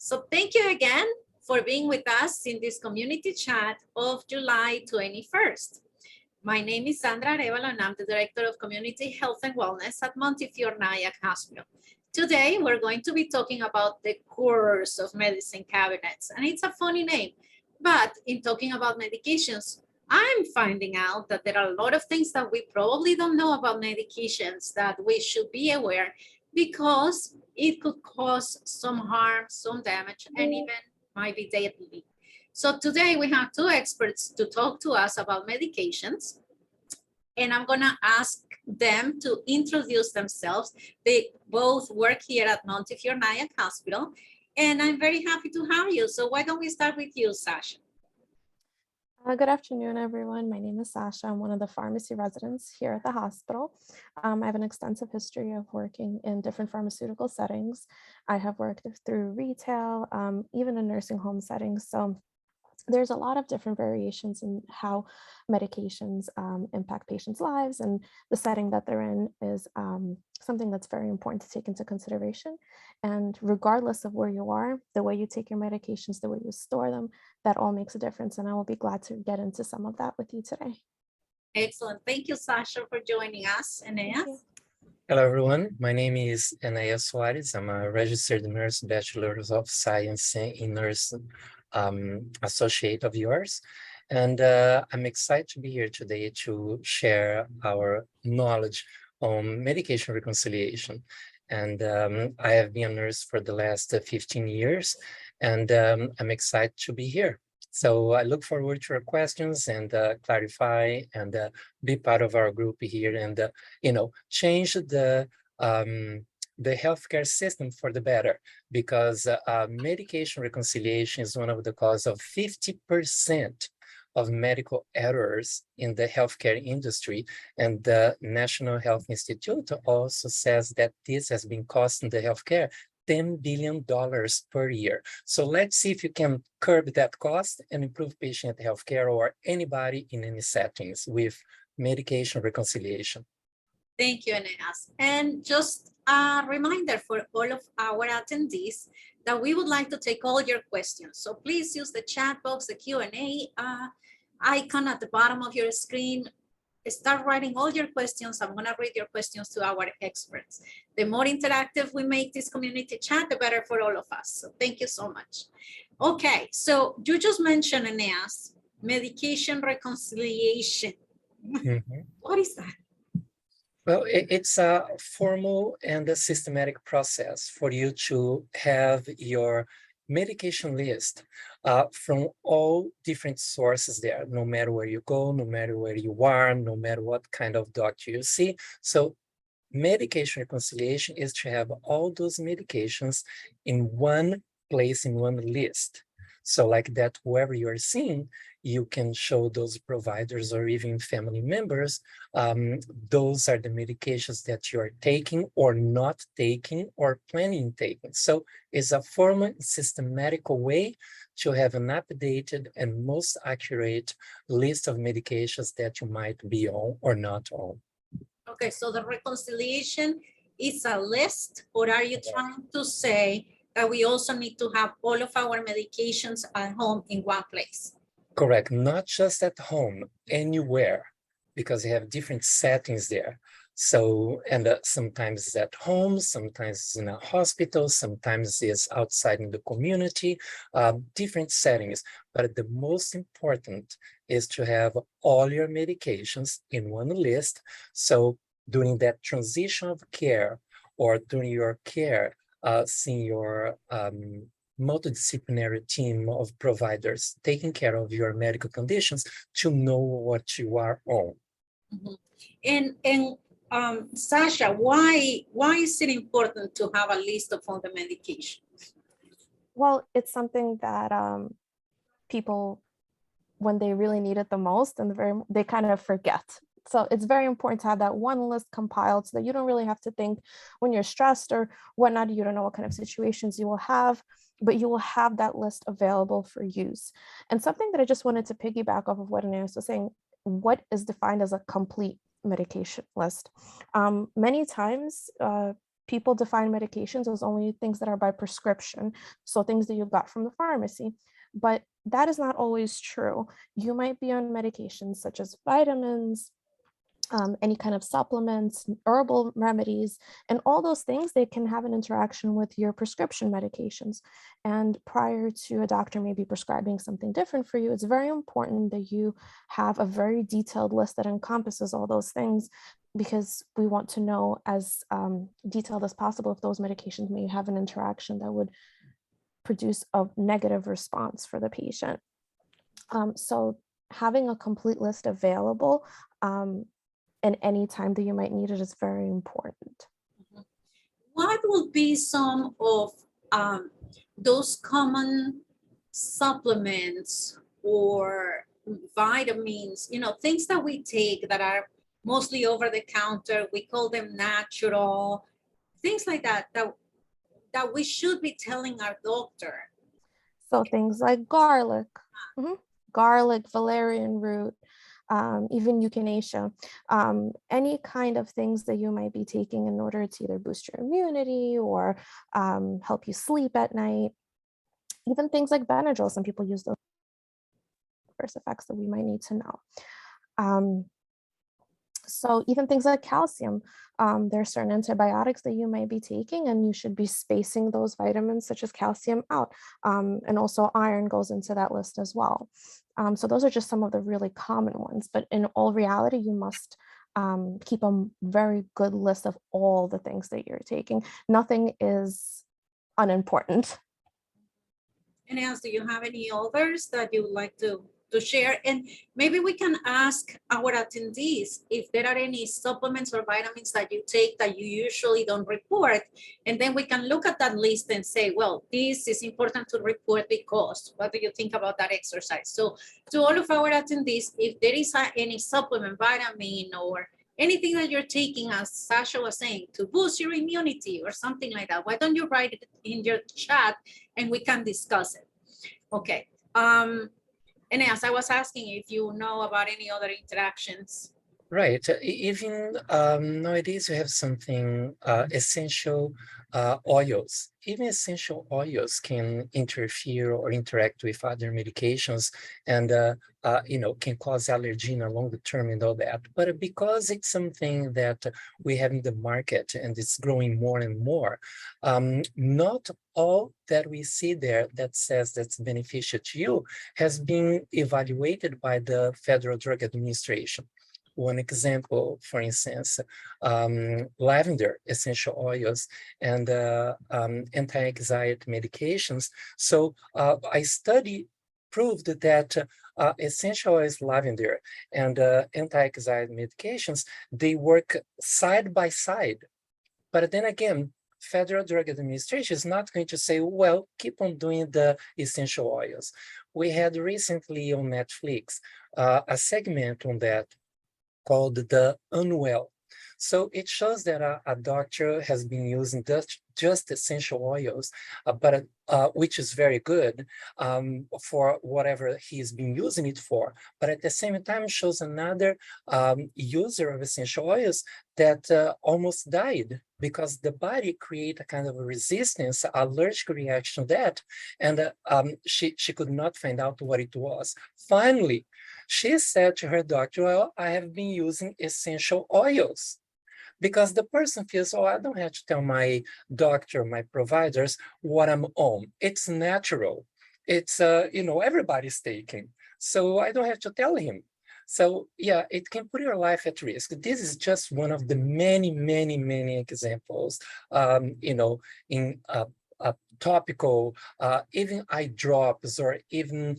So thank you again for being with us in this community chat of July 21st. My name is Sandra Arevalo, and I'm the Director of Community Health and Wellness at Montefiore Nyack Hospital. Today, we're going to be talking about the course of medicine cabinets, and it's a funny name. But in talking about medications, I'm finding out that there are a lot of things that we probably don't know about medications that we should be aware, because it could cause some harm, some damage, and even might be deadly. So today we have two experts to talk to us about medications, and I'm gonna ask them to introduce themselves. They both work here at Montefiore Nyack Hospital, and I'm very happy to have you. So why don't we start with you, Sasha? Good afternoon, everyone. My name is Sasha. I'm one of the pharmacy residents here at the hospital. I have an extensive history of working in different pharmaceutical settings. I have worked through retail, even in nursing home settings. So there's a lot of different variations in how medications impact patients' lives, and the setting that they're in is something that's very important to take into consideration. And regardless of where you are, the way you take your medications, the way you store them, that all makes a difference. And I will be glad to get into some of that with you today. Excellent. Thank you, Sasha, for joining us. Eneas? Hello, everyone. My name is Enéas Soares. I'm a registered nurse, Bachelor of Science in Nurse associate of yours. And I'm excited to be here today to share our knowledge on medication reconciliation. And I have been a nurse for the last 15 years, and I'm excited to be here. So I look forward to your questions and clarify and be part of our group here and, change the healthcare system for the better, because medication reconciliation is one of the cause of 50% of medical errors in the healthcare industry. And the National Health Institute also says that this has been costing the healthcare $10 billion per year. So let's see if you can curb that cost and improve patient healthcare or anybody in any settings with medication reconciliation. Thank you, Eneas. And just a reminder for all of our attendees that we would like to take all your questions. So please use the chat box, the Q&A icon at the bottom of your screen. Start writing all your questions. I'm going to read your questions to our experts. The more interactive we make this community chat, the better for all of us. So thank you so much. Okay, so you just mentioned, Eneas, medication reconciliation. What is that? Well, it's a formal and a systematic process for you to have your medication list from all different sources there, no matter where you go, no matter where you are, no matter what kind of doctor you see. So medication reconciliation is to have all those medications in one place, in one list. So like that, whoever you're seeing, you can show those providers or even family members, those are the medications that you are taking or not taking or planning taking. So it's a formal and systematic way to have an updated and most accurate list of medications that you might be on or not on. Okay, so the reconciliation is a list, or are you trying to say that we also need to have all of our medications at home in one place? Correct, not just at home, anywhere, because you have different settings there. So, and sometimes it's at home, sometimes it's in a hospital, sometimes it's outside in the community, different settings. But the most important is to have all your medications in one list. So during that transition of care or during your care, seeing your multidisciplinary team of providers taking care of your medical conditions to know what you are on. And Sasha, why is it important to have a list of all the medications? Well, it's something that people, when they really need it the most, and they kind of forget. So it's very important to have that one list compiled so that you don't really have to think when you're stressed or whatnot. You don't know what kind of situations you will have, but you will have that list available for use. And something that I just wanted to piggyback off of what Enéas was saying, what is defined as a complete medication list? Many times people define medications as only things that are by prescription, so things that you got from the pharmacy. But that is not always true. You might be on medications such as vitamins, any kind of supplements, herbal remedies, and all those things, they can have an interaction with your prescription medications. And prior to a doctor maybe prescribing something different for you, it's very important that you have a very detailed list that encompasses all those things, because we want to know as detailed as possible if those medications may have an interaction that would produce a negative response for the patient. So having a complete list available and any time that you might need it is very important. What will be some of those common supplements or vitamins, things that we take that are mostly over the counter, we call them natural, things like that we should be telling our doctor? So things like garlic, garlic, valerian root, even echinacea, any kind of things that you might be taking in order to either boost your immunity or help you sleep at night. Even things like Benadryl, some people use those adverse effects that we might need to know. So even things like calcium, there are certain antibiotics that you might be taking, and you should be spacing those vitamins such as calcium out. And also iron goes into that list as well. So those are just some of the really common ones, but in all reality, you must keep a very good list of all the things that you're taking. Nothing is unimportant. And else, do you have any others that you would like to share? And maybe we can ask our attendees if there are any supplements or vitamins that you take that you usually don't report. And then we can look at that list and say, well, this is important to report because. What do you think about that exercise? So to all of our attendees, if there is any supplement, vitamin, or anything that you're taking, as Sasha was saying, to boost your immunity or something like that, why don't you write it in your chat and we can discuss it? Okay. And as I was asking if you know about any other interactions. Right. Even nowadays, we have something essential oils. Even essential oils can interfere or interact with other medications, and can cause allergy in the longer term and all that. But because it's something that we have in the market and it's growing more and more, not all that we see there that says that's beneficial to you has been evaluated by the Federal Drug Administration. One example, for instance, lavender essential oils and anti-anxiety medications. So a study proved that essential oils, lavender, and anti-anxiety medications, they work side by side. But then again, Federal Drug Administration is not going to say, well, keep on doing the essential oils. We had recently on Netflix a segment on that called The Unwell. So it shows that a doctor has been using just essential oils, but which is very good for whatever he's been using it for. But at the same time, shows another user of essential oils that almost died because the body created a kind of a resistance, allergic reaction to that, and she could not find out what it was. Finally, she said to her doctor, well, I have been using essential oils. Because the person feels, oh, I don't have to tell my doctor, my providers, what I'm on. It's natural. It's, everybody's taking. So I don't have to tell him. So yeah, it can put your life at risk. This is just one of the many, many, many examples, in topical, even eye drops or even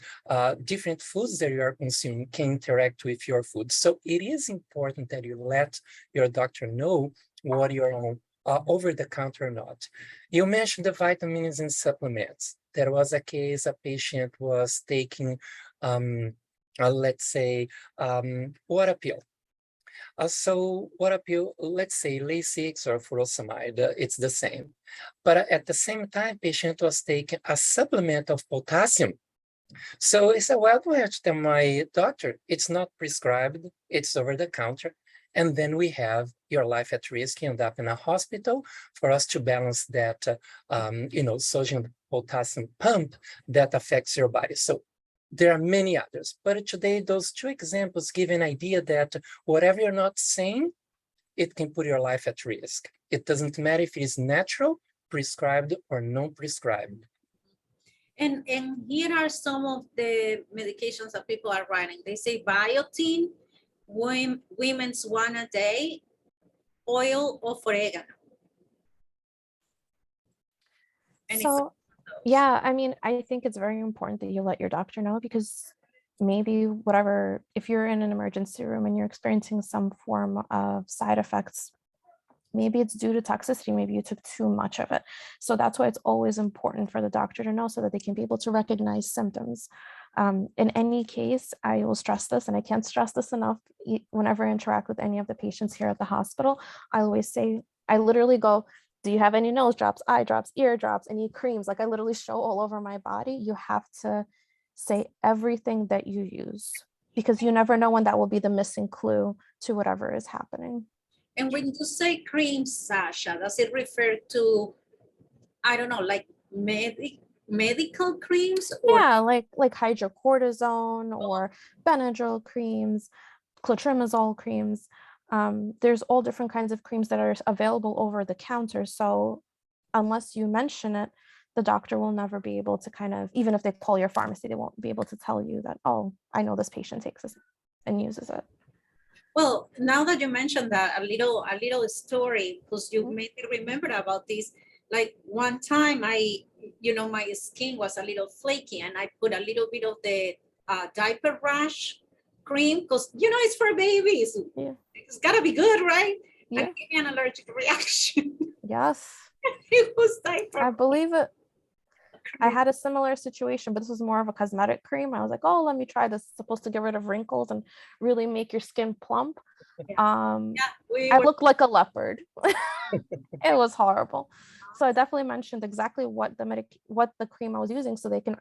different foods that you are consuming can interact with your food. So it is important that you let your doctor know what you're on, over the counter or not. You mentioned the vitamins and supplements. There was a case, a patient was taking, let's say, water pill. So what appeal, let's say Lasix or furosemide, it's the same. But at the same time, patient was taking a supplement of potassium. So he said, well, I don't have to tell my doctor. It's not prescribed. It's over the counter. And then we have your life at risk, you end up in a hospital for us to balance that, sodium potassium pump that affects your body. So there are many others, but today those two examples give an idea that whatever you're not saying, it can put your life at risk. It doesn't matter if it is natural, prescribed, or non-prescribed. And here are some of the medications that people are writing. They say biotin, women's one a day, oil of oregano. So, yeah, I mean, I think it's very important that you let your doctor know, because maybe whatever, if you're in an emergency room and you're experiencing some form of side effects, maybe it's due to toxicity, maybe you took too much of it. So that's why it's always important for the doctor to know, so that they can be able to recognize symptoms. In any case, I will stress this, and I can't stress this enough, whenever I interact with any of the patients here at the hospital, I always say, I literally go, do you have any nose drops, eye drops, ear drops, any creams? Like, I literally show all over my body. You have to say everything that you use, because you never know when that will be the missing clue to whatever is happening. And when you say cream, Sasha, does it refer to, I don't know, like medical creams? Or yeah, like hydrocortisone or Benadryl creams, clotrimazole creams. There's all different kinds of creams that are available over the counter. So unless you mention it, the doctor will never be able to kind of, even if they call your pharmacy, they won't be able to tell you that, oh, I know this patient takes this and uses it. Well, now that you mentioned that, a little story, because you made me remember about this. Like one time my skin was a little flaky, and I put a little bit of the diaper rash cream, because it's for babies. Yeah. It's gotta be good, right? Yeah. And gave me an allergic reaction. Yes. It was diaper. I believe it. I had a similar situation, but this was more of a cosmetic cream. I was like, oh, let me try this. It's supposed to get rid of wrinkles and really make your skin plump. I looked like a leopard. It was horrible. So I definitely mentioned exactly what the cream I was using, so they can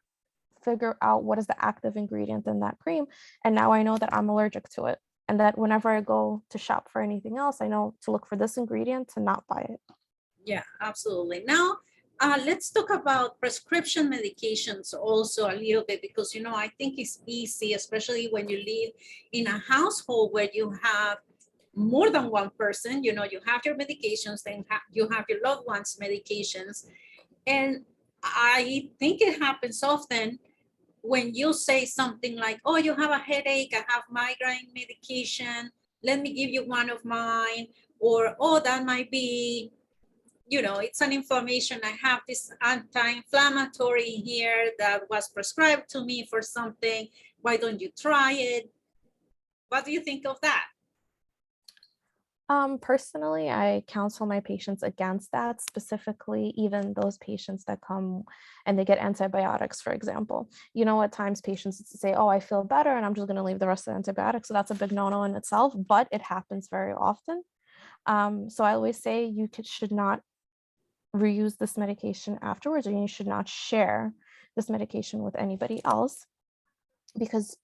figure out what is the active ingredient in that cream. And now I know that I'm allergic to it, and that whenever I go to shop for anything else, I know to look for this ingredient, to not buy it. Yeah, absolutely. Now, let's talk about prescription medications also a little bit, because, I think it's easy, especially when you live in a household where you have more than one person, you have your medications, then you have your loved ones' medications. And I think it happens often when you say something like, oh, you have a headache, I have migraine medication, let me give you one of mine, or, oh, that might be, it's an inflammation. I have this anti-inflammatory here that was prescribed to me for something. Why don't you try it? What do you think of that? Personally, I counsel my patients against that, specifically even those patients that come and they get antibiotics, for example. At times patients say, oh, I feel better, and I'm just going to leave the rest of the antibiotics. So that's a big no-no in itself, but it happens very often. So I always say you should not reuse this medication afterwards, or you should not share this medication with anybody else, because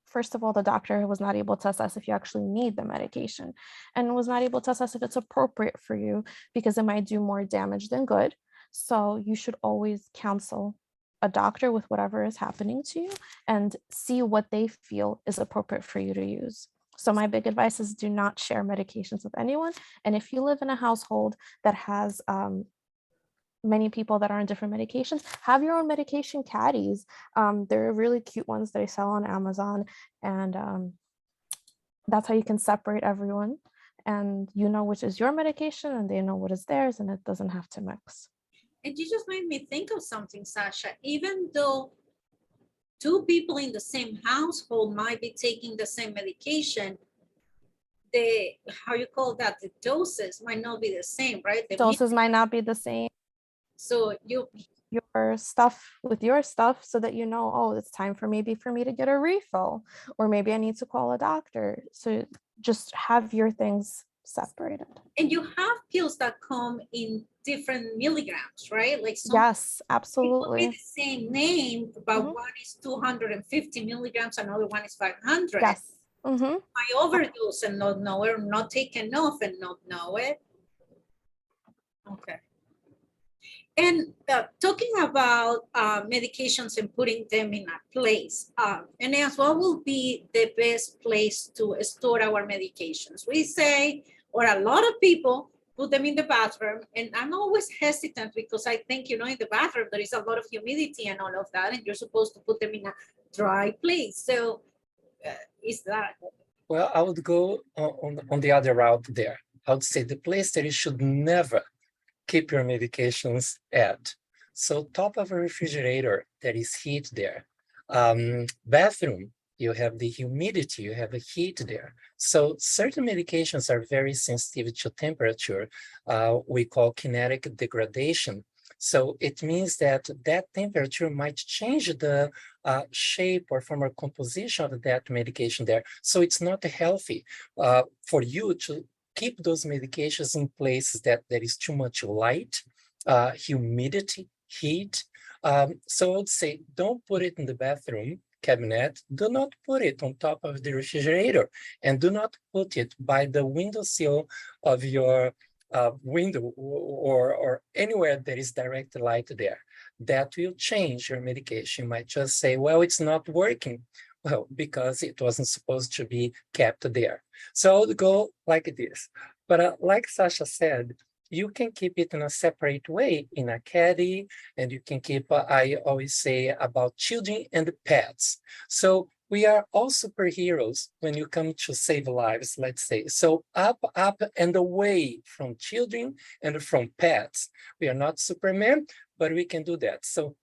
first of all, the doctor was not able to assess if you actually need the medication, and was not able to assess if it's appropriate for you, because it might do more damage than good. So you should always counsel a doctor with whatever is happening to you and see what they feel is appropriate for you to use. So my big advice is, do not share medications with anyone. And if you live in a household that has many people that are on different medications, have your own medication caddies. There are really cute ones that I sell on Amazon, and that's how you can separate everyone, and which is your medication and they know what is theirs, and it doesn't have to mix. And you just made me think of something, Sasha. Even though two people in the same household might be taking the same medication, the doses might not be the same, right? The doses might not be the same. So your stuff with your stuff, so that oh, it's time for me to get a refill, or maybe I need to call a doctor. So just have your things separated. And you have pills that come in different milligrams, right? Like yes, absolutely. It could be the same name, but one is 250 milligrams, another one is 500. Yes, Mm-hmm. I overdose and not know it, or not take enough and not know it. Okay. And talking about medications and putting them in a place, and as what will be the best place to store our medications? We say, or a lot of people put them in the bathroom, and I'm always hesitant because I think, you know, in the bathroom, there is a lot of humidity and all of that, and you're supposed to put them in a dry place. So is that? Well, I would go on the other route there. I would say the place that you should never keep your medications at. So top of a refrigerator, there is heat there. Bathroom, you have the humidity, you have the heat there. So certain medications are very sensitive to temperature. We call kinetic degradation. So it means that that temperature might change the shape or form or composition of that medication there. So it's not healthy for you to keep those medications in places that there is too much light, humidity, heat. So I would say, don't put it in the bathroom cabinet. Do not put it on top of the refrigerator, and do not put it by the windowsill of your window or anywhere there is direct light there. That will change your medication. You might just say, well, it's not working. Well, because it wasn't supposed to be kept there. So I would go like this. But like Sasha said, you can keep it in a separate way in a caddy, and you can keep, I always say about children and pets. So we are all superheroes when you come to save lives, let's say. So up, and away from children and from pets. We are not Superman, but we can do that. So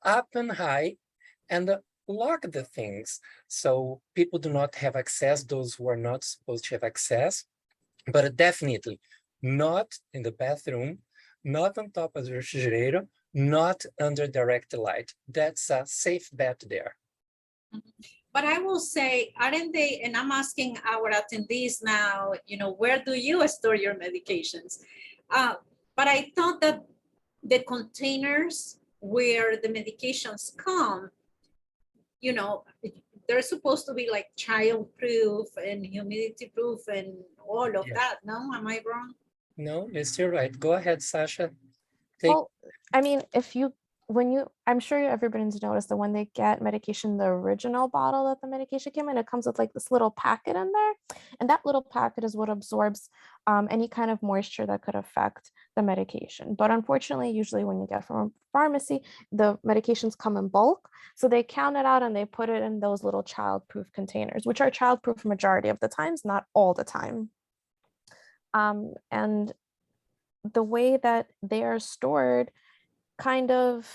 up and high, and lock the things so people do not have access, those who are not supposed to have access, but definitely not in the bathroom, not on top of the refrigerator, not under direct light. That's a safe bet there. But I will say, aren't they, and I'm asking our attendees now, you know, where do you store your medications? But I thought that the containers where the medications come, you know, they're supposed to be like child-proof and humidity-proof and all of Yeah. that, no? Am I wrong? No, you're still right. Go ahead, Sasha. Take. Well, I mean, I'm sure everybody's noticed that when they get medication, the original bottle that the medication came in, it comes with like this little packet in there. And that little packet is what absorbs any kind of moisture that could affect the medication. But unfortunately, usually when you get from a pharmacy, the medications come in bulk. So they count it out and they put it in those little child-proof containers, which are child-proof majority of the times, not all the time. And the way that they are stored kind of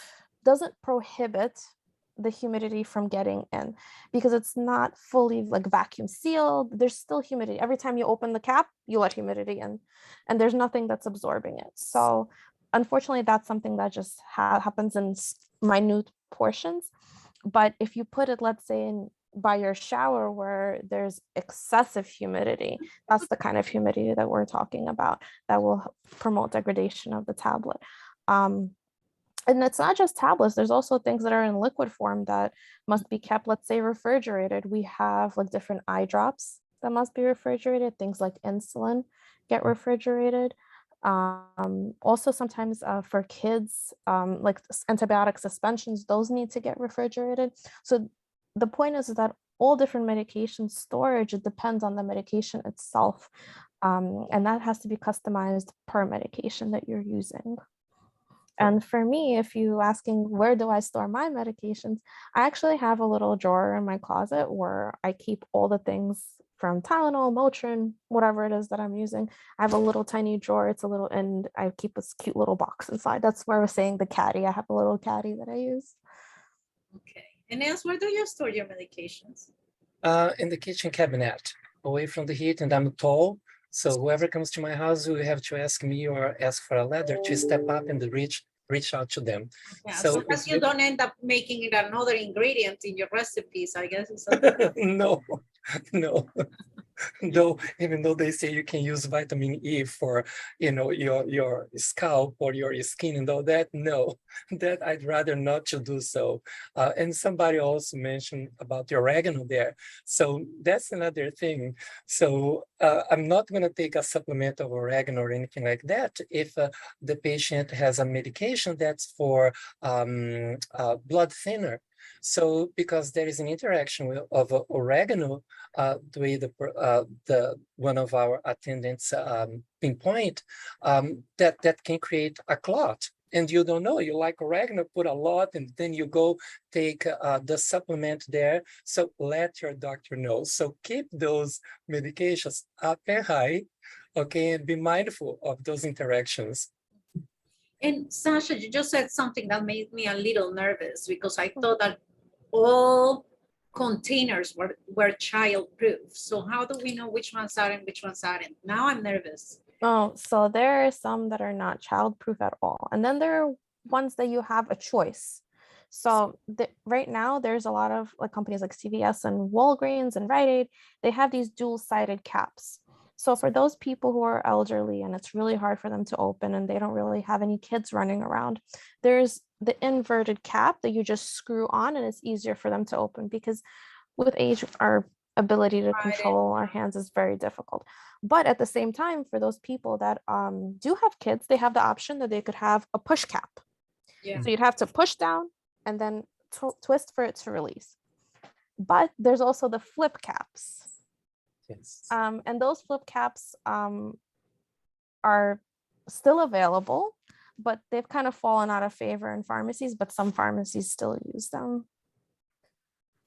doesn't prohibit the humidity from getting in, because it's not fully like vacuum sealed. There's still humidity. Every time you open the cap, you let humidity in, and there's nothing that's absorbing it. So unfortunately, that's something that just happens in minute portions. But if you put it, let's say, in by your shower where there's excessive humidity, that's the kind of humidity that we're talking about that will promote degradation of the tablet. And it's not just tablets, there's also things that are in liquid form that must be kept, let's say, refrigerated. We have like different eye drops that must be refrigerated. Things like insulin get refrigerated. Also sometimes for kids, like antibiotic suspensions, those need to get refrigerated. So the point is that all different medication storage, it depends on the medication itself. And that has to be customized per medication that you're using. And for me, if you're asking where do I store my medications, I actually have a little drawer in my closet where I keep all the things from Tylenol, Motrin, whatever it is that I'm using. I have a little tiny drawer. It's a little, and I keep this cute little box inside. That's where I was saying the caddy. I have a little caddy that I use. Okay. And else, where do you store your medications? In the kitchen cabinet, away from the heat, and I'm tall. So whoever comes to my house will have to ask me or ask for a ladder to step up and reach out to them. Yeah, So as you don't end up making it another ingredient in your recipes, I guess. no, no. Though, even though they say you can use vitamin E for, your scalp or your skin and all that, no, that I'd rather not to do so. And somebody also mentioned about the oregano there. So that's another thing. So I'm not going to take a supplement of oregano or anything like that if the patient has a medication that's for blood thinner. So because there is an interaction of oregano, the way the one of our attendants pinpoint, that can create a clot. And you don't know, you like oregano, put a lot, and then you go take the supplement there. So let your doctor know. So keep those medications up and high, okay, and be mindful of those interactions. And Sasha, you just said something that made me a little nervous because I thought that all containers were child-proof. So how do we know which ones are and which ones aren't? Now I'm nervous. Oh, so there are some that are not childproof at all. And then there are ones that you have a choice. So right now there's a lot of like companies like CVS and Walgreens and Rite Aid, they have these dual-sided caps. So for those people who are elderly and it's really hard for them to open and they don't really have any kids running around, there's the inverted cap that you just screw on and it's easier for them to open because with age, our ability to control our hands is very difficult. But at the same time, for those people that do have kids, they have the option that they could have a push cap. Yeah. So you'd have to push down and then twist for it to release. But there's also the flip caps. Yes. And those flip caps are still available, but they've kind of fallen out of favor in pharmacies, but some pharmacies still use them.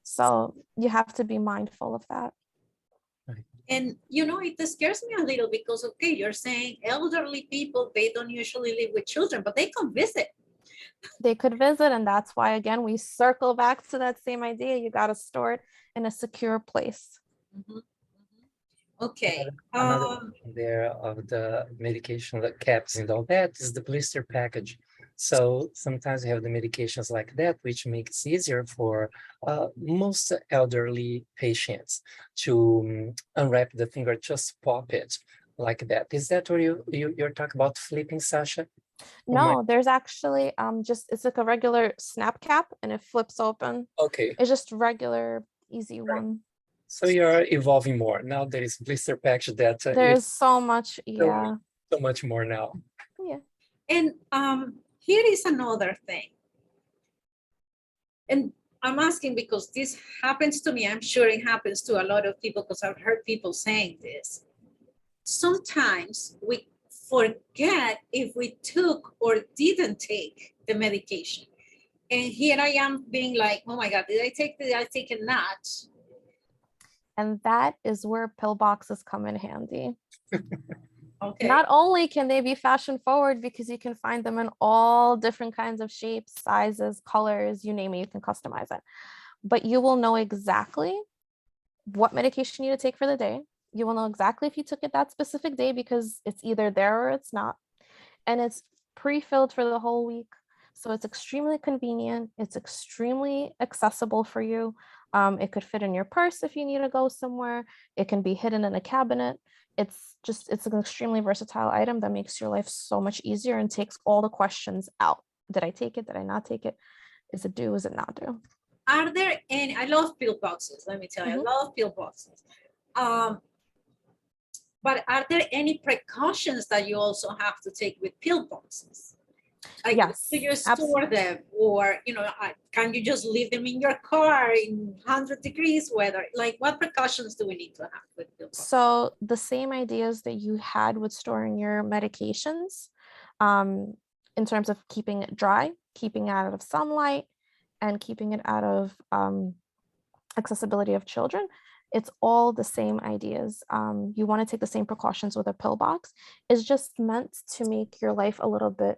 So you have to be mindful of that. And it scares me a little because, okay, you're saying elderly people, they don't usually live with children, but they come visit. They could visit, and that's why, again, we circle back to that same idea. You got to store it in a secure place. Mm-hmm. Okay. Another there of the medication, the caps and all that is the blister package. So sometimes you have the medications like that, which makes it easier for most elderly patients to unwrap the thing or just pop it like that. Is that what you're talking about flipping, Sasha? No, there's actually it's like a regular snap cap and it flips open. Okay. It's just regular, easy one. So you're evolving more. Now there is blister package that there's so much, yeah. So much more now. Yeah. And here is another thing. And I'm asking because this happens to me. I'm sure it happens to a lot of people because I've heard people saying this. Sometimes we forget if we took or didn't take the medication. And here I am being like, oh my God, did I take it not? And that is where pill boxes come in handy. Okay. Not only can they be fashion forward because you can find them in all different kinds of shapes, sizes, colors, you name it, you can customize it. But you will know exactly what medication you need to take for the day. You will know exactly if you took it that specific day because it's either there or it's not. And it's pre-filled for the whole week. So it's extremely convenient. It's extremely accessible for you. It could fit in your purse if you need to go somewhere. It can be hidden in a cabinet. It's an extremely versatile item that makes your life so much easier and takes all the questions out. Did I take it? Did I not take it? Is it due? Is it not due? Are there any, I love pill boxes, let me tell you, I love pill boxes. But are there any precautions that you also have to take with pill boxes? Like, yes, do you store them, or can you just leave them in your car in 100 degrees weather? Like, what precautions do we need to have with pill boxes? So the same ideas that you had with storing your medications, in terms of keeping it dry, keeping it out of sunlight, and keeping it out of accessibility of children, it's all the same ideas. You want to take the same precautions with a pill box. It's just meant to make your life a little bit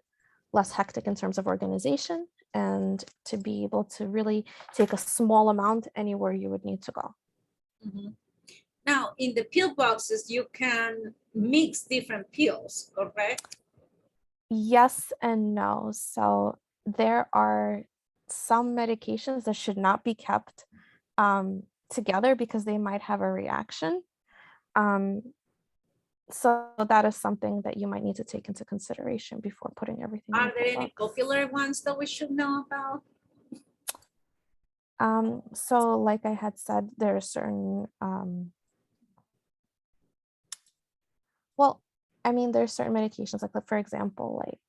less hectic in terms of organization and to be able to really take a small amount anywhere you would need to go. Mm-hmm. Now, in the pill boxes, you can mix different pills, correct? Yes and no. So there are some medications that should not be kept together because they might have a reaction. So that is something that you might need to take into consideration before putting everything in Are the there pill any box. popular ones that we should know about? So like I had said, there are certain, well, I mean, there's certain medications, like for example, like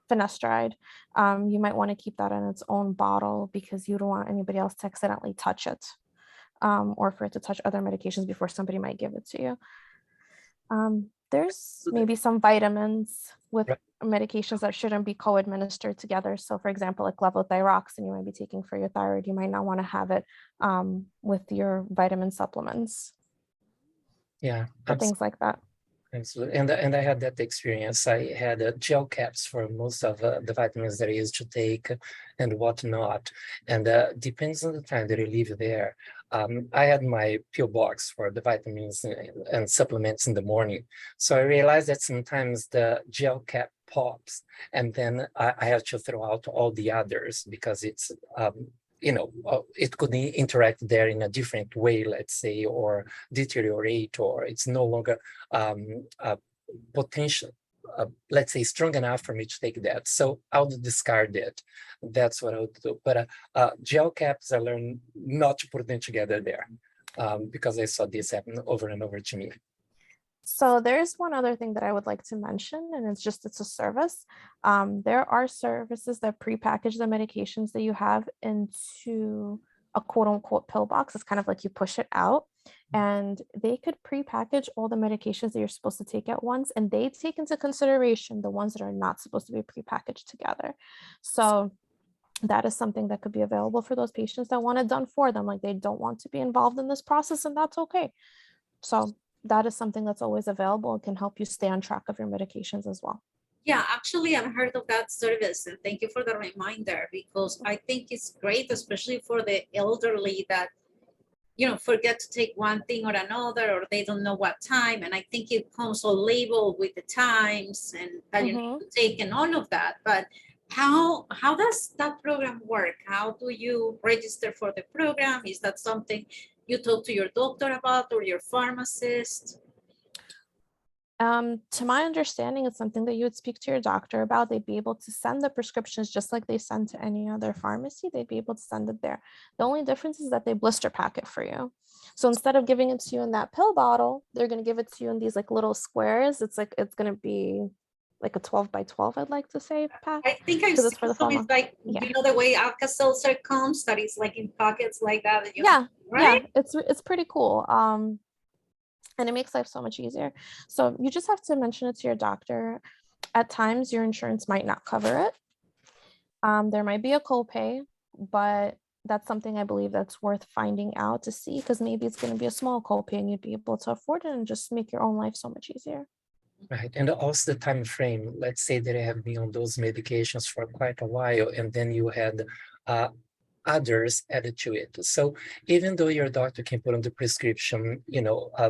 finasteride. You might want to keep that in its own bottle because you don't want anybody else to accidentally touch it, or for it to touch other medications before somebody might give it to you. There's maybe some vitamins with Right. medications that shouldn't be co-administered together. So for example, like levothyroxine you might be taking for your thyroid, you might not want to have it with your vitamin supplements Yeah, or things like that. absolutely. And I had that experience. I had gel caps for most of the vitamins that I used to take and whatnot. And depends on the time that you leave there. I had my pill box for the vitamins and supplements in the morning. So I realized that sometimes the gel cap pops and then I have to throw out all the others because it's it could interact there in a different way, let's say, or deteriorate, or it's no longer potential, let's say, strong enough for me to take that. So I'll discard it. That's what I would do. But gel caps, I learned not to put them together there because I saw this happen over and over to me. So there's one other thing that I would like to mention, and it's a service. There are services that prepackage the medications that you have into a quote unquote pill box. It's kind of like you push it out, and they could prepackage all the medications that you're supposed to take at once, and they take into consideration the ones that are not supposed to be prepackaged together. So that is something that could be available for those patients that want it done for them. Like they don't want to be involved in this process, and that's okay. So that is something that's always available and can help you stay on track of your medications as well. Yeah, actually, I've heard of that service, and thank you for the reminder, because I think it's great, especially for the elderly that, forget to take one thing or another, or they don't know what time. And I think it comes all labeled with the times and that you need to take and all of that. But how does that program work? How do you register for the program? Is that something you talk to your doctor about or your pharmacist? To my understanding, it's something that you would speak to your doctor about. They'd be able to send the prescriptions just like they send to any other pharmacy. They'd be able to send it there. The only difference is that they blister pack it for you. So instead of giving it to you in that pill bottle, they're going to give it to you in these like little squares. It's going to be like a 12 by 12, I'd like to say, pack. I think I've Because it's seen for the some, pharma. it's like, Yeah. the way Alka-Seltzer comes, that is like in pockets like that. Yeah, right? yeah, it's pretty cool. And it makes life so much easier. So you just have to mention it to your doctor. At times, your insurance might not cover it. There might be a copay, but that's something I believe that's worth finding out to see, because maybe it's going to be a small copay and you'd be able to afford it and just make your own life so much easier. Right, and also the time frame. Let's say that I have been on those medications for quite a while, and then you had others added to it. So even though your doctor can put on the prescription,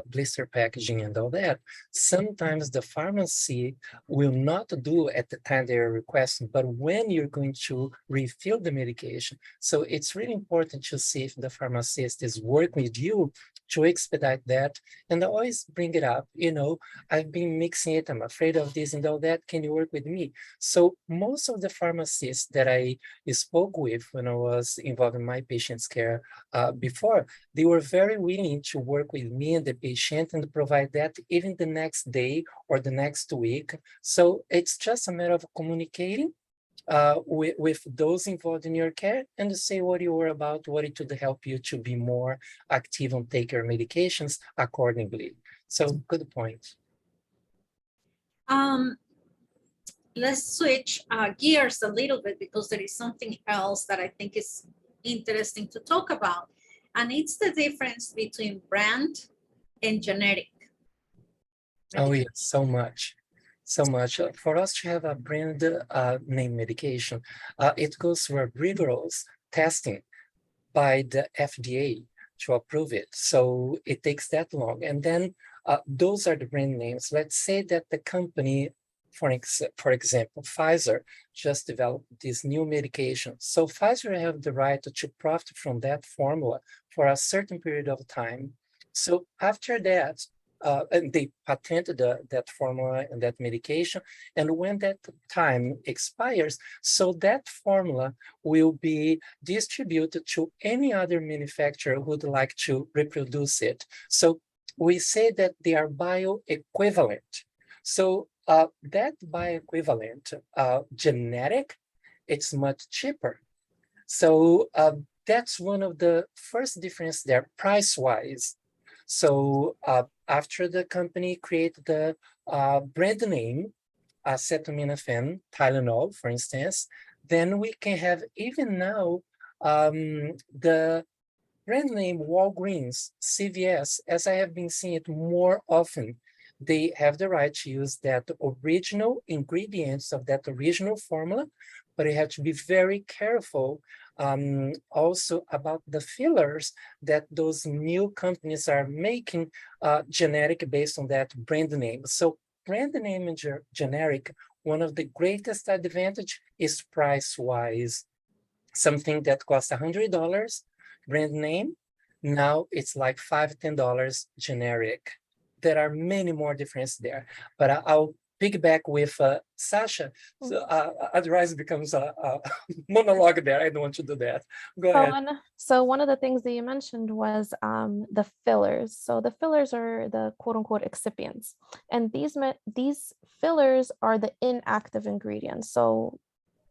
blister packaging and all that, sometimes the pharmacy will not do at the time they're requesting, but when you're going to refill the medication. So it's really important to see if the pharmacist is working with you to expedite that. And I always bring it up, I've been mixing it, I'm afraid of this and all that, can you work with me? So most of the pharmacists that I spoke with when I was involved in my patient's care before, they were very willing to work with me and the patient and provide that even the next day or the next week. So it's just a matter of communicating with those involved in your care and to say what you were about, what it would help you to be more active and take your medications accordingly. So good point. Let's switch gears a little bit, because there is something else that I think is interesting to talk about. And it's the difference between brand and generic. Oh, yes, so much. So much. For us to have a brand name medication, it goes through a rigorous testing by the FDA to approve it. So it takes that long. And then those are the brand names. Let's say that the company, for example, Pfizer just developed this new medication. So Pfizer have the right to profit from that formula for a certain period of time. So after that, and they patented that formula and that medication. And when that time expires, so that formula will be distributed to any other manufacturer who would like to reproduce it. So we say that they are bioequivalent. So that bioequivalent generic, it's much cheaper. So that's one of the first difference there, price-wise. So after the company created the brand name, acetaminophen, Tylenol, for instance, then we can have even now the brand name Walgreens, CVS, as I have been seeing it more often. They have the right to use that original ingredients of that original formula, but you have to be very careful also about the fillers that those new companies are making generic based on that brand name. So brand name and generic, one of the greatest advantage is price-wise. Something that costs $100 brand name, now it's like $5, $10 generic. There are many more differences there, but I'll piggyback with Sasha. So otherwise it becomes a monologue there. I don't want to do that. Go ahead. So one of the things that you mentioned was the fillers. So the fillers are the quote unquote excipients. And these fillers are the inactive ingredients. So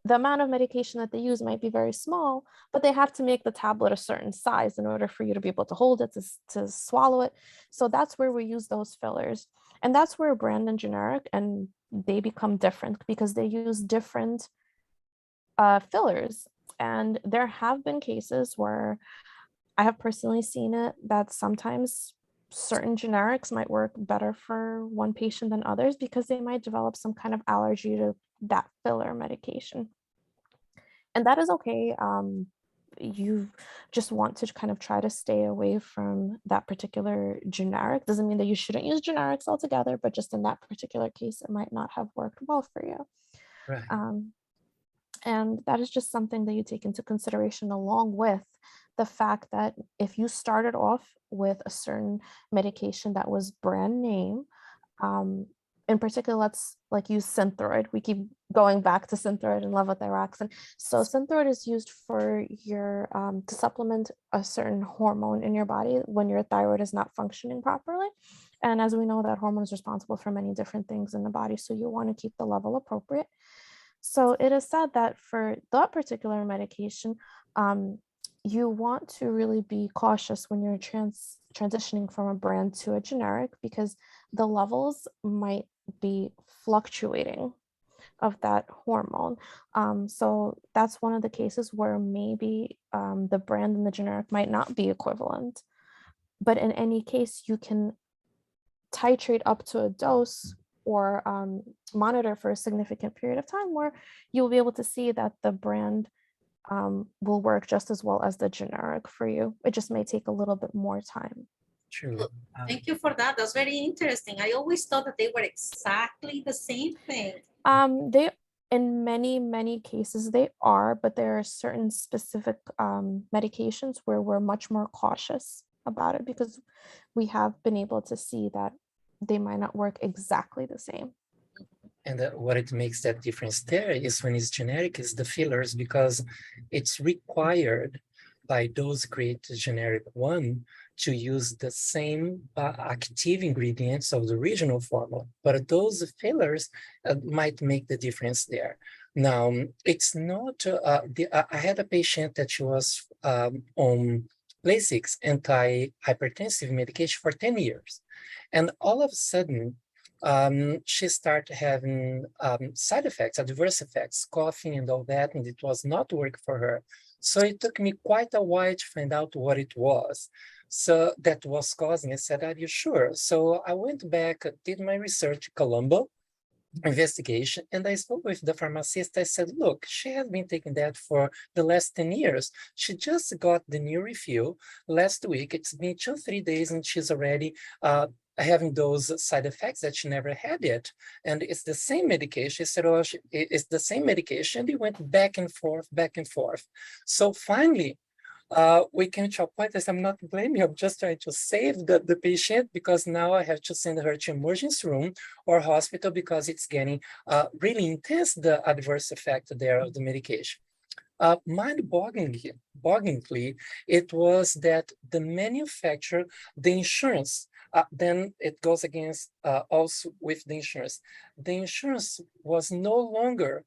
the amount of medication that they use might be very small, but they have to make the tablet a certain size in order for you to be able to hold it, to swallow it. So that's where we use those fillers. And that's where brand and generic, and they become different because they use different fillers. And there have been cases where I have personally seen it that sometimes certain generics might work better for one patient than others because they might develop some kind of allergy to that filler medication. And that is okay. You just want to kind of try to stay away from that particular generic. Doesn't mean that you shouldn't use generics altogether, but just in that particular case, it might not have worked well for you. Right. And that is just something that you take into consideration, along with the fact that if you started off with a certain medication that was brand name, in particular, let's like use Synthroid. We keep going back to Synthroid and levothyroxine. So Synthroid is used for your to supplement a certain hormone in your body when your thyroid is not functioning properly. And as we know, that hormone is responsible for many different things in the body. So you want to keep the level appropriate. So it is said that for that particular medication, you want to really be cautious when you're transitioning from a brand to a generic because the levels might be fluctuating of that hormone. So that's one of the cases where maybe the brand and the generic might not be equivalent. But in any case, you can titrate up to a dose or monitor for a significant period of time where you'll be able to see that the brand will work just as well as the generic for you. It just may take a little bit more time. True. Thank you for that. That's very interesting. I always thought that they were exactly the same thing. They, in many cases, they are, but there are certain specific medications where we're much more cautious about it because we have been able to see that they might not work exactly the same. And what it makes that difference there is when it's generic is the fillers, because it's required by those created generic one to use the same active ingredients of the original formula, but those fillers might make the difference there. Now, it's not, I had a patient that she was on Lasix, anti-hypertensive medication for 10 years. And all of a sudden, she started having side effects, adverse effects, coughing and all that, and it was not working for her. So it took me quite a while to find out what it was. So that was causing, I said, are you sure? So I went back, did my research, Colombo investigation, and I spoke with the pharmacist. I said, look, she has been taking that for the last 10 years. She just got the new refill last week. It's been 2-3 days and she's already having those side effects that she never had yet. And it's the same medication. She said, oh, it's the same medication. They went back and forth, back and forth. So finally, we came to a point that I'm not blaming you, I'm just trying to save the patient because now I have to send her to emergency room or hospital because it's getting really intense, the adverse effect there of the medication. Mind-bogglingly, it was that the manufacturer, the insurance, then it goes against also with the insurance. The insurance was no longer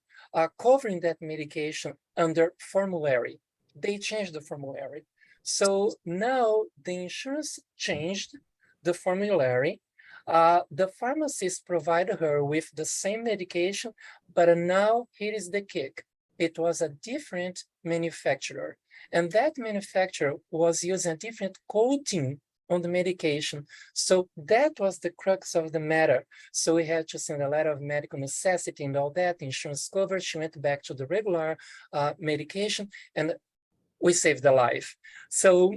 covering that medication under formulary. They changed the formulary. So now the insurance changed the formulary. The pharmacist provided her with the same medication, but now here is the kick. It was a different manufacturer. And that manufacturer was using a different coating on the medication. So that was the crux of the matter. So we had to send a letter of medical necessity and all that, insurance coverage. She went back to the regular medication and we saved the life. So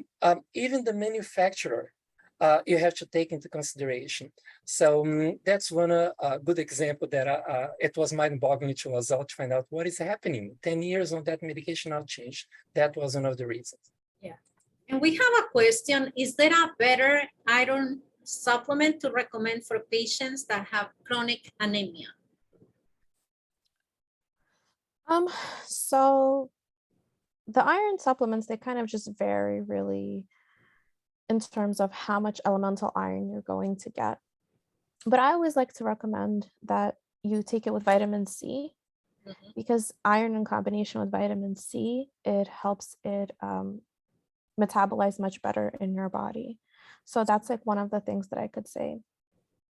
even the manufacturer, you have to take into consideration. So that's one good example that it was mind-boggling to us all to find out what is happening. 10 years on that medication now changed. That was one of the reasons. Yeah. And we have a question. Is there a better iron supplement to recommend for patients that have chronic anemia? So the iron supplements, they kind of just vary really in terms of how much elemental iron you're going to get. But I always like to recommend that you take it with vitamin C, because iron in combination with vitamin C, it helps it metabolize much better in your body. So that's like one of the things that I could say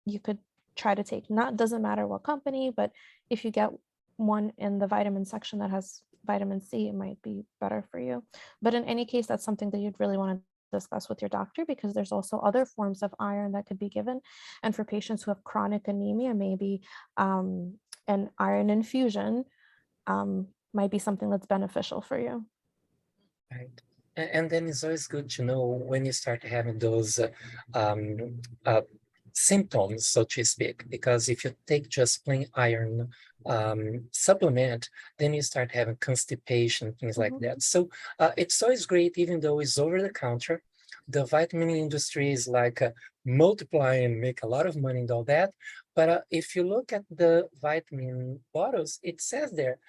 you could try to take. Doesn't matter what company, but if you get one in the vitamin section that has vitamin C, it might be better for you. But in any case, that's something that you'd really want to discuss with your doctor, because there's also other forms of iron that could be given. And for patients who have chronic anemia, maybe an iron infusion might be something that's beneficial for you. Right. And then it's always good to know when you start having those symptoms, so to speak, because if you take just plain iron supplement, then you start having constipation, things like that. So it's always great, even though it's over the counter. The vitamin industry is like multiply and make a lot of money and all that. But if you look at the vitamin bottles, it says there,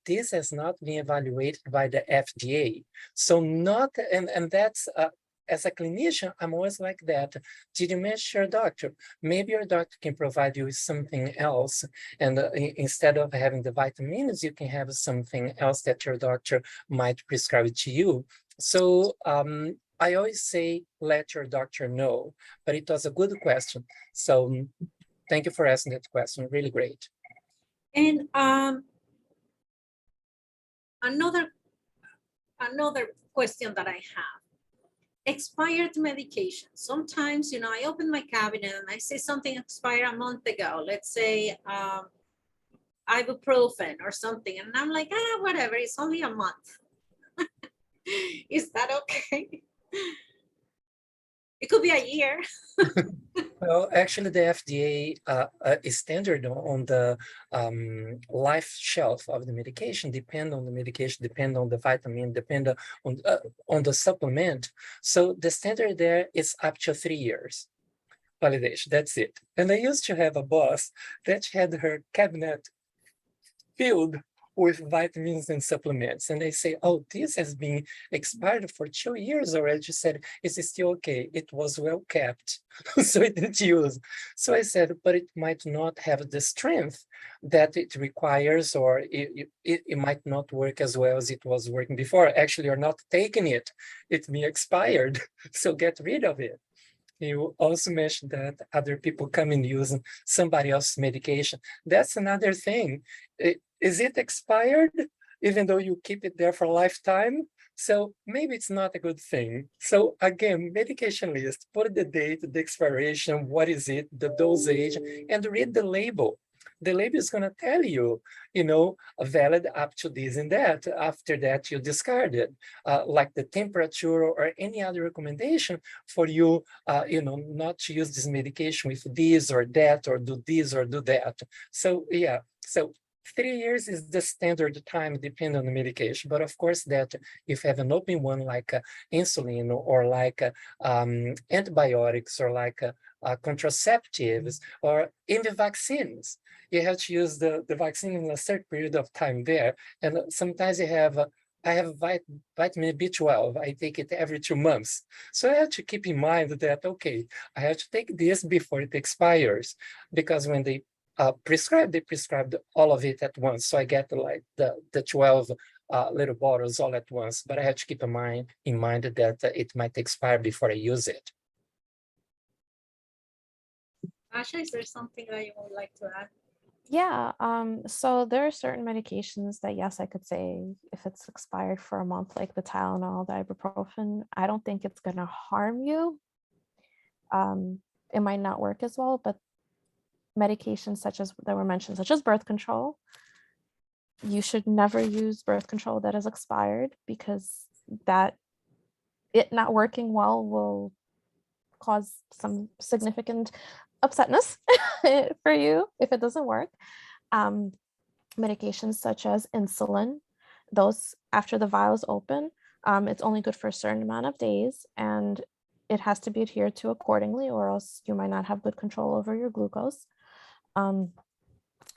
this has not been evaluated by the FDA. So not, and that's, as a clinician, I'm always like that. Did you mention your doctor? Maybe your doctor can provide you with something else. And instead of having the vitamins, you can have something else that your doctor might prescribe to you. So I always say, let your doctor know, but it was a good question. So thank you for asking that question, really great. And another question that I have, expired medication. Sometimes, I open my cabinet and I see something expired a month ago. Let's say ibuprofen or something. And I'm like, whatever, it's only a month. Is that okay? It could be a year. Well, actually, the FDA is standard on the life shelf of the medication, depend on the medication, depend on the vitamin, depend on the supplement. So the standard there is up to 3 years validation. That's it. And I used to have a boss that had her cabinet filled with vitamins and supplements. And they say, oh, this has been expired for 2 years already. She said, is it still okay? It was well kept, so it didn't use. So I said, but it might not have the strength that it requires, or it might not work as well as it was working before. Actually, you're not taking it. It's been expired, so get rid of it. You also mentioned that other people come and use somebody else's medication. That's another thing. Is it expired, even though you keep it there for a lifetime? So maybe it's not a good thing. So again, medication list, put the date, the expiration, what is it, the dosage, and read the label. The label is going to tell you, valid up to this and that. After that, you discard it, like the temperature or any other recommendation for you, not to use this medication with this or that, or do this or do that. So yeah, so 3 years is the standard time, depending on the medication. But of course, that if you have an open one like insulin or like antibiotics or like contraceptives or even vaccines, you have to use the vaccine in a certain period of time there. And sometimes you have, I have vitamin B12, I take it every 2 months. So I have to keep in mind that, okay, I have to take this before it expires, because when they they prescribed all of it at once. So I get like the 12 little bottles all at once, but I have to keep in mind that it might expire before I use it. Asha, is there something that you would like to add? Yeah, so there are certain medications that, yes, I could say if it's expired for a month, like the Tylenol, the ibuprofen, I don't think it's gonna harm you. It might not work as well, but medications such as that were mentioned, such as birth control, you should never use birth control that is expired, because that it not working well will cause some significant upsetness for you if it doesn't work. Medications such as insulin, those after the vial is open, it's only good for a certain amount of days, and it has to be adhered to accordingly, or else you might not have good control over your glucose. And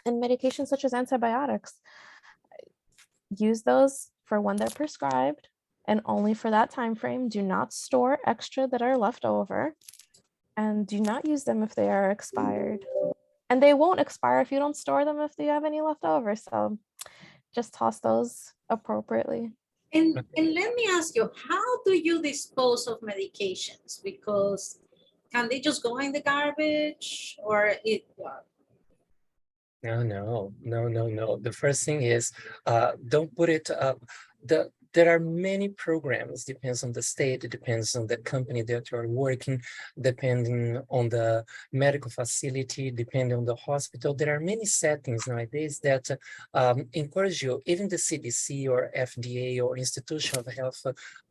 medications such as antibiotics, use those for when they're prescribed and only for that time frame. Do not store extra that are left over, and do not use them if they are expired. And they won't expire if you don't store them if you have any left over. So just toss those appropriately. And let me ask you, how do you dispose of medications? Because can they just go in the garbage, or it? No. The first thing is, don't put it up. There are many programs, depends on the state, it depends on the company that you're working, depending on the medical facility, depending on the hospital. There are many settings nowadays that encourage you, even the CDC or FDA or Institution of Health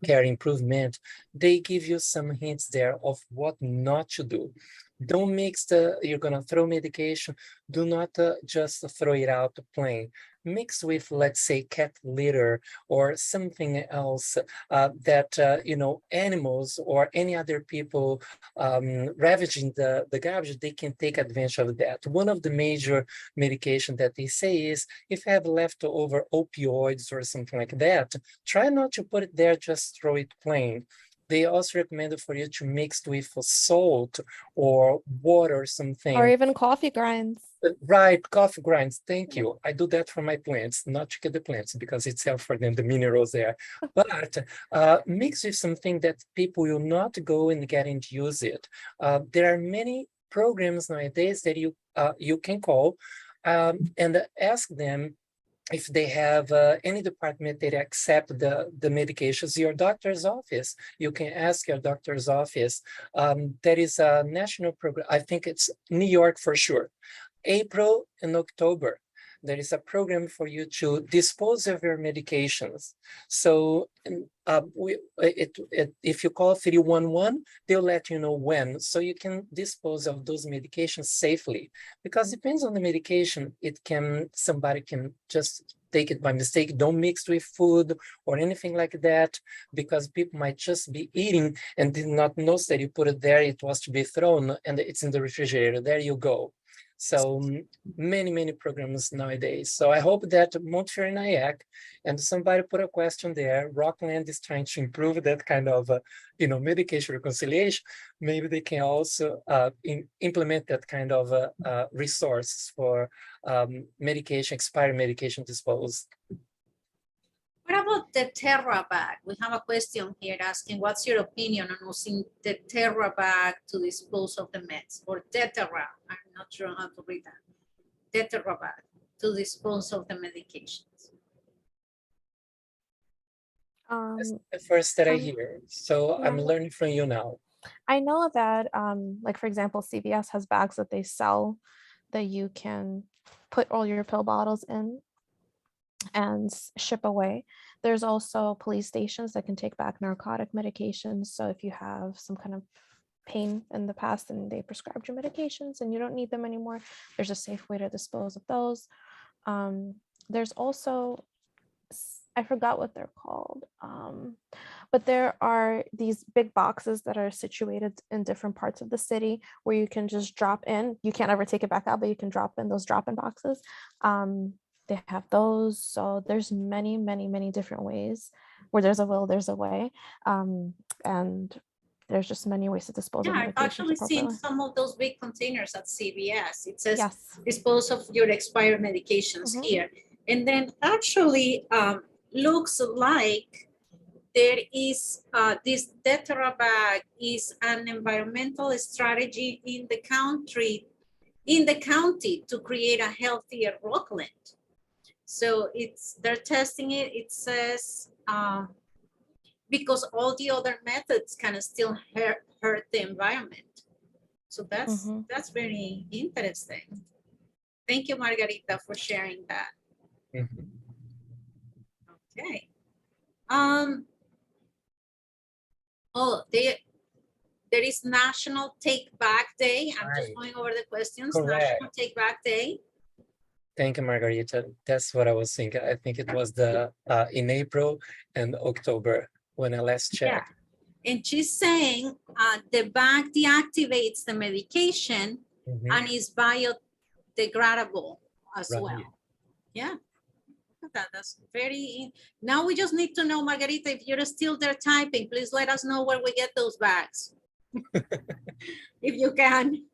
Care Improvement, they give you some hints there of what not to do. Don't mix you're gonna throw medication, do not just throw it out plain. Mix with, let's say, cat litter or something else that, animals or any other people ravaging the garbage, they can take advantage of that. One of the major medication that they say is, if you have leftover opioids or something like that, try not to put it there, just throw it plain. They also recommend for you to mix with salt or water or something. Or even coffee grinds. Right, coffee grinds. Thank you. I do that for my plants, not to get the plants because it's healthy for them, the minerals there. But mix with something that people will not go and get and use it. There are many programs nowadays that you can call and ask them if they have any department that accept the medications. Your doctor's office, you can ask your doctor's office. There is a national program, I think it's New York for sure. April and October, there is a program for you to dispose of your medications. So if you call 311, they'll let you know when, so you can dispose of those medications safely. Because it depends on the medication, somebody can just take it by mistake. Don't mix with food or anything like that, because people might just be eating and did not know that you put it there, it was to be thrown, and it's in the refrigerator. There you go. So many programs nowadays. So I hope that Montefiore and IAC, and somebody put a question there, Rockland is trying to improve that kind of medication reconciliation. Maybe they can also implement that kind of resource for expired medication disposal. What about the Terra bag? We have a question here asking, what's your opinion on using the Terra bag to dispose of the meds, or Tetra? I'm not sure how to read that. Tetra bag to dispose of the medications. That's the first that I hear. So I'm learning from you now. I know that, like, for example, CVS has bags that they sell that you can put all your pill bottles in and ship away. There's also police stations that can take back narcotic medications. So if you have some kind of pain in the past and they prescribed your medications and you don't need them anymore, there's a safe way to dispose of those. There's also, I forgot what they're called, but there are these big boxes that are situated in different parts of the city where you can just drop in. You can't ever take it back out, but you can drop in those drop-in boxes. They have those. So there's many, many, many different ways. Where there's a will, there's a way. And there's just many ways to dispose of Yeah, I've medications actually seen appropriately. some of those big containers at CVS. It says Yes. dispose of your expired medications Mhm. here. And then actually looks like there is this Tetra bag is an environmental strategy in the county to create a healthier Rockland. So they're testing it. It says because all the other methods can still hurt the environment. So that's very interesting. Thank you, Margarita, for sharing that. Mhm. Okay. Oh, there is National Take Back Day. I'm just Right. going over the questions. Correct. National Take Back Day. Thank you, Margarita. That's what I was thinking. I think it was in April and October when I last checked. Yeah. And she's saying the bag deactivates the medication Mhm. and is biodegradable as Right. well. Yeah. That's very, now we just need to know, Margarita, if you're still there typing, please let us know where we get those bags. If you can.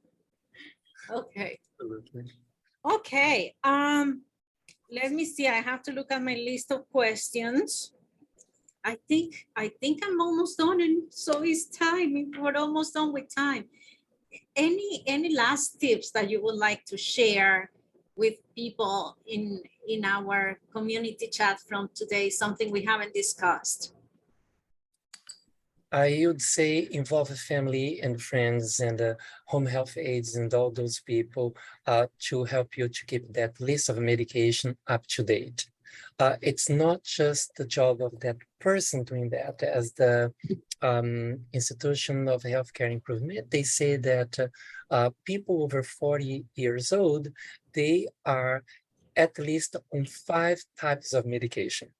Okay. Absolutely. Okay. Let me see. I have to look at my list of questions. I think I'm almost done, and so is time. We're almost done with time. Any last tips that you would like to share with people in our community chat from today? Something we haven't discussed. I would say involve family and friends and home health aides and all those people to help you to keep that list of medication up to date. It's not just the job of that person doing that. As the Institution of Healthcare Improvement, they say that people over 40 years old, they are at least on 5 types of medication.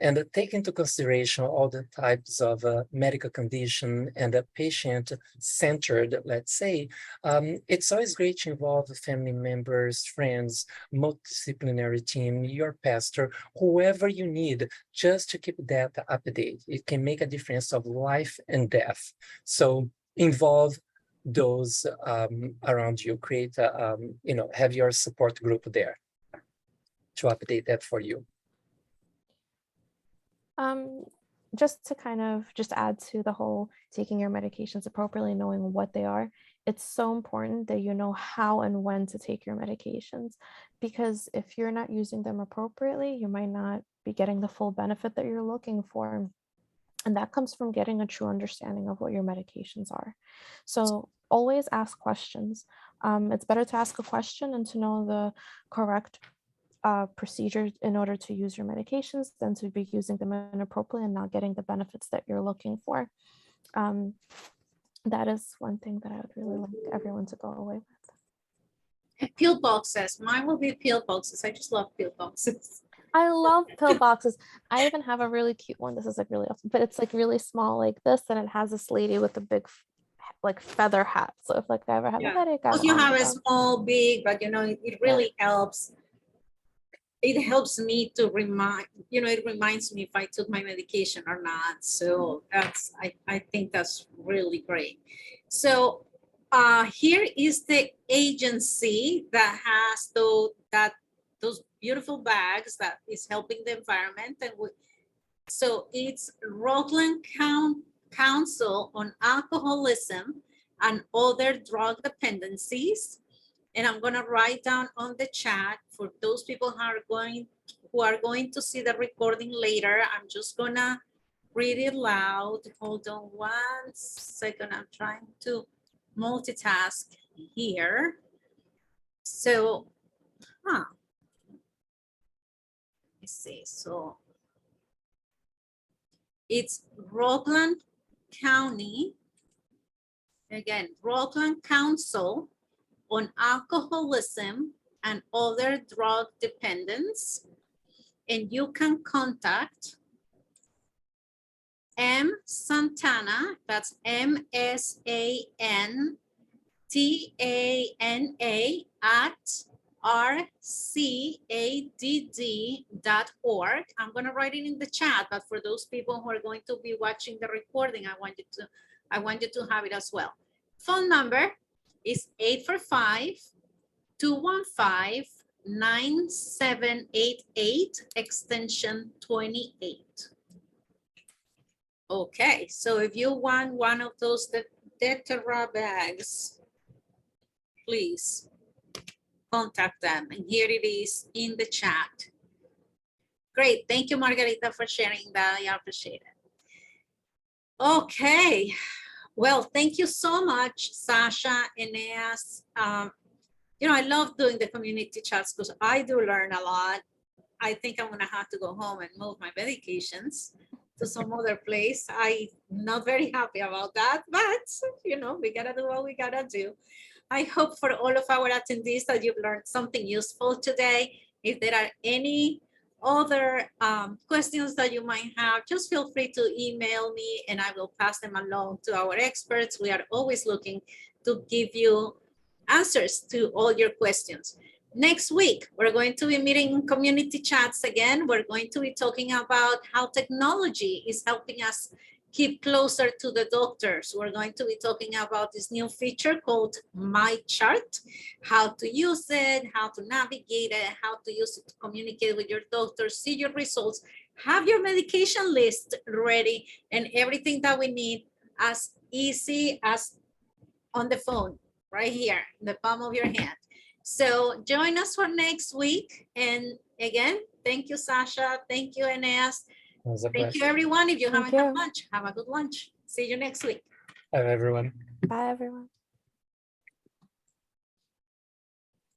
And take into consideration all the types of medical condition and a patient-centered, let's say, it's always great to involve family members, friends, multidisciplinary team, your pastor, whoever you need, just to keep that up to date. It can make a difference of life and death. So involve those around you, create, have your support group there to update that for you. Just to kind of just add to the whole taking your medications appropriately, knowing what they are, it's so important that you know how and when to take your medications, because if you're not using them appropriately, you might not be getting the full benefit that you're looking for. And that comes from getting a true understanding of what your medications are. So always ask questions. It's better to ask a question and to know the correct procedure in order to use your medications than to be using them inappropriately and not getting the benefits that you're looking for. That is one thing that I would really like everyone to go away with. Pill boxes. Mine will be pill boxes. I just love pill boxes. I love pill boxes. I even have a really cute one. This is like really awesome, but it's like really small like this, and it has this lady with a big like feather hat. So if like I ever have a headache, Because you have a small, big, but it really helps. It helps me to remind, it reminds me if I took my medication or not. So that's, I think that's really great. So here is the agency that has those beautiful bags that is helping the environment. And so it's Rockland Council on Alcoholism and Other Drug Dependencies. And I'm going to write down on the chat for those people who are going to see the recording later. I'm just going to read it loud. Hold on 1 second. I'm trying to multitask here. So, let me see. So it's Rockland County. Again, Rockland Council on Alcoholism and other drug dependence. And you can contact M. Santana, that's MSANTANA at rcadd.org. I'm going to write it in the chat, but for those people who are going to be watching the recording, I want you to have it as well. Phone number is 845-215-9788, extension 28. Okay, so if you want one of those Detra bags, please contact them. And here it is in the chat. Great, thank you, Margarita, for sharing that. I appreciate it. Okay, well, thank you so much, Sasha, Eneas. You know, I love doing the community chats because I do learn a lot. I think I'm gonna have to go home and move my medications to some other place. I'm not very happy about that, but you know, we gotta do what we gotta do. I hope for all of our attendees that you've learned something useful today. If there are any other questions that you might have, just feel free to email me and I will pass them along to our experts. We are always looking to give you answers to all your questions. Next week, we're going to be meeting in community chats again. We're going to be talking about how technology is helping us keep closer to the doctors. We're going to be talking about this new feature called My Chart, how to use it, how to navigate it, how to use it to communicate with your doctor, see your results, have your medication list ready, and everything that we need as easy as on the phone, right here, in the palm of your hand. So join us for next week. And again, thank you, Sasha. Thank you, Eneas. Thank you, everyone. If you haven't had lunch, have a good lunch. See you next week. Bye, everyone. Bye, everyone.